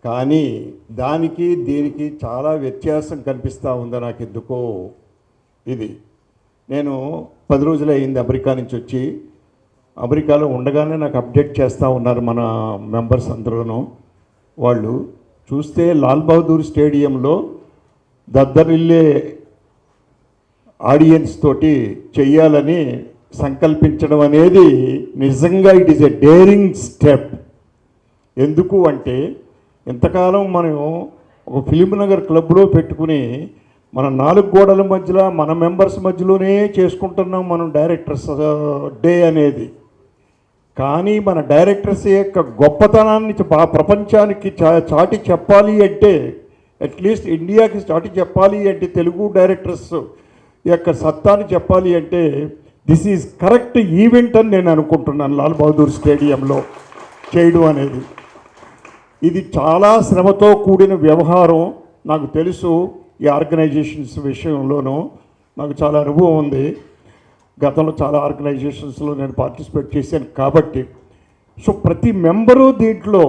కానీ దానికి దీనికి చాలా వ్యత్యాసం కనిపిస్తూ ఉంది నాకు ఎందుకో. ఇది నేను 10 రోజులు అయింది అమెరికా నుంచి వచ్చి. అమెరికాలో ఉండగానే నాకు అప్డేట్ చేస్తూ ఉన్నారు మన మెంబర్స్ అందరూను. వాళ్ళు చూస్తే లాల్ బహదూర్ స్టేడియంలో దద్దరిల్లే ఆడియన్స్ తోటి చెయ్యాలని సంకల్పించడం అనేది నిజంగా it is a daring step. ఎందుకు అంటే ఇంతకాలం మనం ఒక ఫిలిం నగర్ క్లబ్లో పెట్టుకుని మన 4 గోడల మధ్యలో మన మెంబర్స్ మధ్యలోనే చేసుకుంటున్నాం మనం డైరెక్టర్స్ డే అనేది. కానీ మన డైరెక్టర్స్ యొక్క గొప్పతనాన్ని ప్రపంచానికి చాటి చెప్పాలి అంటే, అట్లీస్ట్ ఇండియాకి చాటి చెప్పాలి అంటే, తెలుగు డైరెక్టర్స్ యొక్క సత్తాన్ని చెప్పాలి అంటే దిస్ ఈజ్ కరెక్ట్ ఈవెంట్ అని నేను అనుకుంటున్నాను. లాల్ బహదూర్ స్టేడియంలో చేయడం అనేది ఇది చాలా శ్రమతో కూడిన వ్యవహారం. నాకు తెలుసు ఈ ఆర్గనైజేషన్స్ విషయంలోనూ నాకు చాలా అనుభవం ఉంది. గతంలో చాలా ఆర్గనైజేషన్స్లో నేను పార్టిసిపేట్ చేశాను కాబట్టి. సో ప్రతి మెంబరు దీంట్లో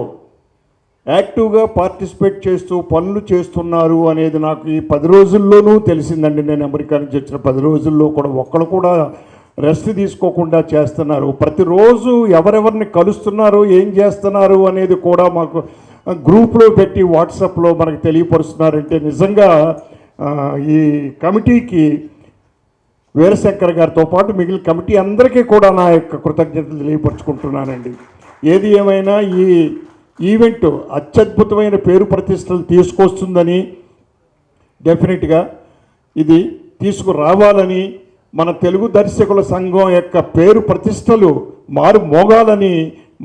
యాక్టివ్గా పార్టిసిపేట్ చేస్తూ పనులు చేస్తున్నారు అనేది నాకు ఈ 10 రోజుల్లోనూ తెలిసిందండి. నేను అమెరికా నుంచి వచ్చిన 10 రోజుల్లో కూడా ఒక్కరు కూడా రెస్ట్ తీసుకోకుండా చేస్తున్నారు. ప్రతిరోజు ఎవరెవరిని కలుస్తున్నారు, ఏం చేస్తున్నారు అనేది కూడా మాకు గ్రూప్లో పెట్టి వాట్సాప్లో మనకు తెలియపరుస్తున్నారంటే నిజంగా ఈ కమిటీకి వీరశంకర్ గారితో పాటు మిగిలిన కమిటీ అందరికీ కూడా నా యొక్క కృతజ్ఞతలు తెలియపరుచుకుంటున్నానండి. ఏది ఏమైనా ఈ ఈవెంట్ అత్యద్భుతమైన పేరు ప్రతిష్టలు తీసుకొస్తుందని, డెఫినెట్గా ఇది తీసుకురావాలని, మన తెలుగు దర్శకుల సంఘం యొక్క పేరు ప్రతిష్టలు మారు మోగాలని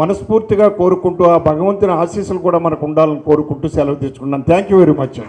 మనస్ఫూర్తిగా కోరుకుంటూ, ఆ భగవంతుని ఆశీస్సులు కూడా మనకు ఉండాలని కోరుకుంటూ సెలవు తీసుకున్నాను. Thank you very much.